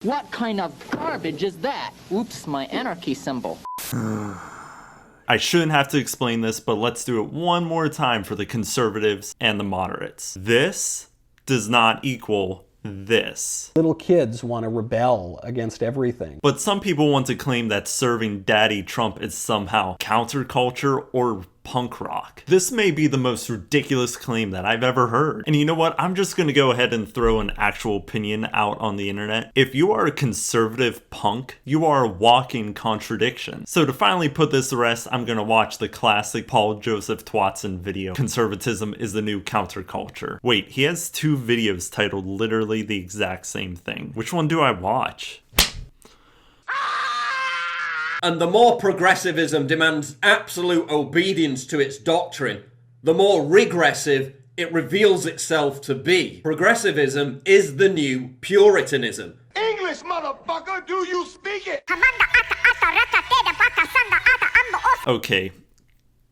What kind of garbage is that? Oops, my anarchy symbol. I shouldn't have to explain this, but let's do it one more time for the conservatives and the moderates. This does not equal this. Little kids want to rebel against everything. But some people want to claim that serving Daddy Trump is somehow counterculture or punk rock. This may be the most ridiculous claim that I've ever heard. And you know what? I'm just gonna go ahead and throw an actual opinion out on the internet. If you are a conservative punk, you are a walking contradiction. So to finally put this to rest, I'm gonna watch the classic Paul Joseph Twatson video, Conservatism is the New Counterculture. Wait, he has two videos titled literally the exact same thing. Which one do I watch? And the more progressivism demands absolute obedience to its doctrine, the more regressive it reveals itself to be. Progressivism is the new Puritanism. English, motherfucker, do you speak it? Okay.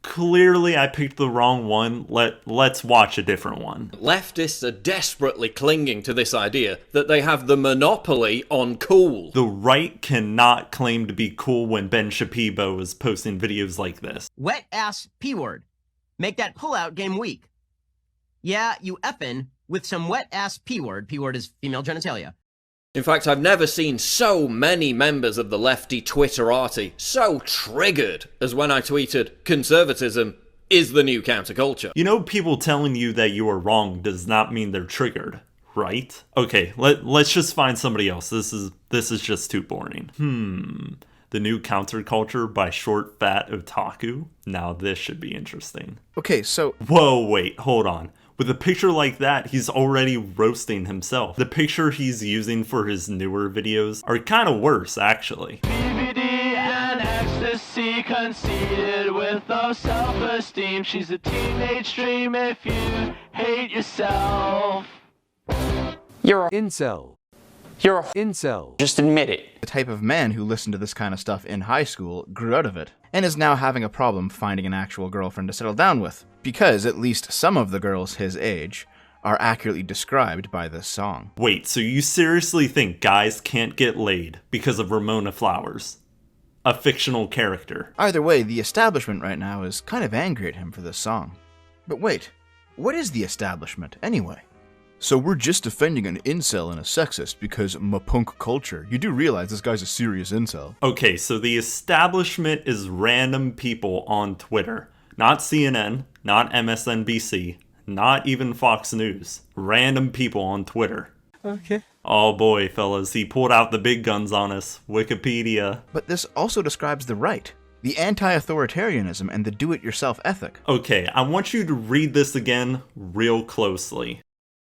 Clearly I picked the wrong one. Let's watch a different one. Leftists are desperately clinging to this idea that they have the monopoly on cool. The right cannot claim to be cool when Ben Shapiro is posting videos like this. Wet ass P-word. Make that pullout game weak. Yeah, you effin' with some wet ass P-word. P-word is female genitalia. In fact, I've never seen so many members of the lefty Twitterati so triggered as when I tweeted, conservatism is the new counterculture. You know, people telling you that you are wrong does not mean they're triggered, right? Okay, let's just find somebody else. This is just too boring. The New Counterculture by ShortFatOtaku? Now this should be interesting. Okay, so... Whoa, wait, hold on. With a picture like that, he's already roasting himself. The picture he's using for his newer videos are kind of worse, actually. BBD and ecstasy, conceited with no self-esteem. She's a teenage dream if you hate yourself. You're an incel. You're an incel. Just admit it. The type of man who listened to this kind of stuff in high school grew out of it, and is now having a problem finding an actual girlfriend to settle down with, because at least some of the girls his age are accurately described by this song. Wait, so you seriously think guys can't get laid because of Ramona Flowers? A fictional character. Either way, the establishment right now is kind of angry at him for this song. But wait, what is the establishment, anyway? So we're just defending an incel and a sexist because punk culture. You do realize this guy's a serious incel. Okay, so the establishment is random people on Twitter. Not CNN, not MSNBC, not even Fox News. Random people on Twitter. Okay. Oh boy, fellas, he pulled out the big guns on us. Wikipedia. But this also describes the right. The anti-authoritarianism and the do-it-yourself ethic. Okay, I want you to read this again real closely.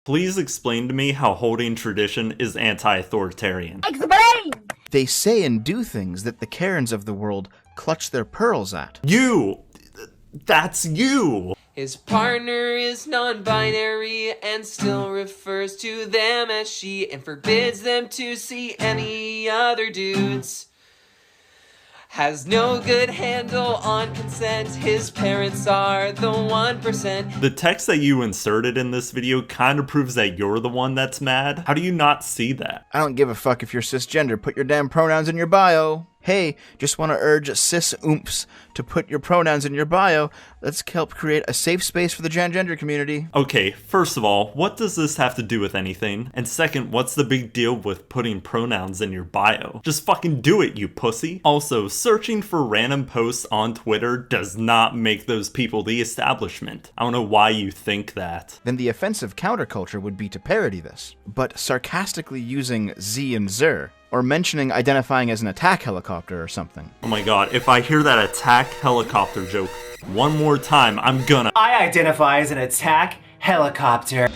Please explain to me how holding tradition is anti-authoritarian. Explain! They say and do things that the Karens of the world clutch their pearls at. You! That's you! His partner is non-binary and still refers to them as she and forbids them to see any other dudes. Has no good handle on consent. His parents are the 1%. The text that you inserted in this video kind of proves that you're the one that's mad. How do you not see that? I don't give a fuck if you're cisgender. Put your damn pronouns in your bio. Hey, just want to urge cis oomps to put your pronouns in your bio. Let's help create a safe space for the transgender community. Okay, first of all, what does this have to do with anything? And second, what's the big deal with putting pronouns in your bio? Just fucking do it, you pussy. Also, searching for random posts on Twitter does not make those people the establishment. I don't know why you think that. Then the offensive counterculture would be to parody this, but sarcastically using Z and Zer, or mentioning identifying as an attack helicopter or something. Oh my god, if I hear that attack helicopter joke one more time, I'm gonna... I identify as an attack helicopter.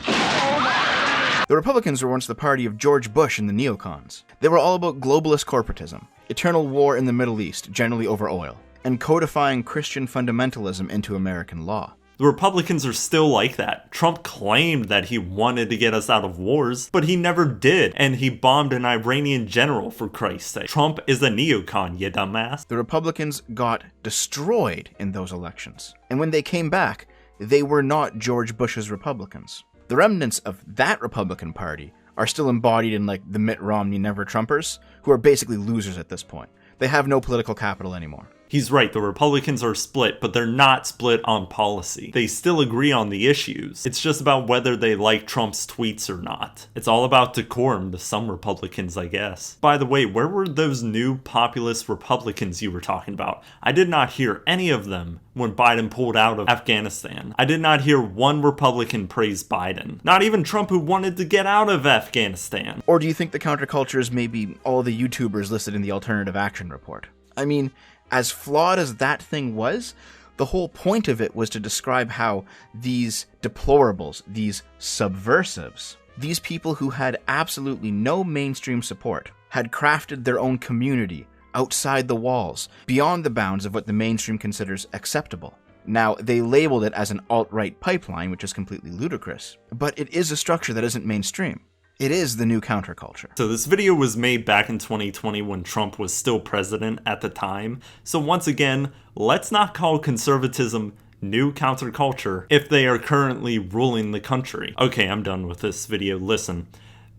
The Republicans were once the party of George Bush and the neocons. They were all about globalist corporatism, eternal war in the Middle East, generally over oil, and codifying Christian fundamentalism into American law. The Republicans are still like that. Trump claimed that he wanted to get us out of wars, but he never did, and he bombed an Iranian general, for Christ's sake. Trump is a neocon, you dumbass. The Republicans got destroyed in those elections, and when they came back, they were not George Bush's Republicans. The remnants of that Republican Party are still embodied in like the Mitt Romney Never Trumpers, who are basically losers at this point. They have no political capital anymore. He's right, the Republicans are split, but they're not split on policy. They still agree on the issues. It's just about whether they like Trump's tweets or not. It's all about decorum to some Republicans, I guess. By the way, where were those new populist Republicans you were talking about? I did not hear any of them when Biden pulled out of Afghanistan. I did not hear one Republican praise Biden. Not even Trump, who wanted to get out of Afghanistan. Or do you think the counterculture is maybe all the YouTubers listed in the Alternative Action Report? I mean, as flawed as that thing was, the whole point of it was to describe how these deplorables, these subversives, these people who had absolutely no mainstream support, had crafted their own community outside the walls, beyond the bounds of what the mainstream considers acceptable. Now, they labeled it as an alt-right pipeline, which is completely ludicrous, but it is a structure that isn't mainstream. It is the new counterculture. So this video was made back in 2020 when Trump was still president at the time. So once again, let's not call conservatism new counterculture if they are currently ruling the country. Okay, I'm done with this video. Listen,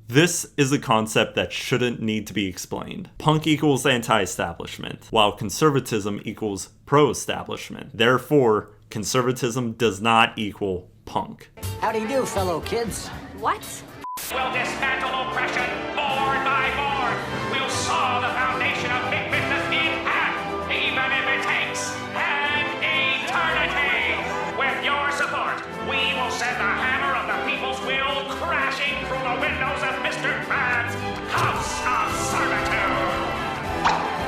this is a concept that shouldn't need to be explained. Punk equals anti-establishment, while conservatism equals pro-establishment. Therefore, conservatism does not equal punk. How do you do, fellow kids? What? Well, this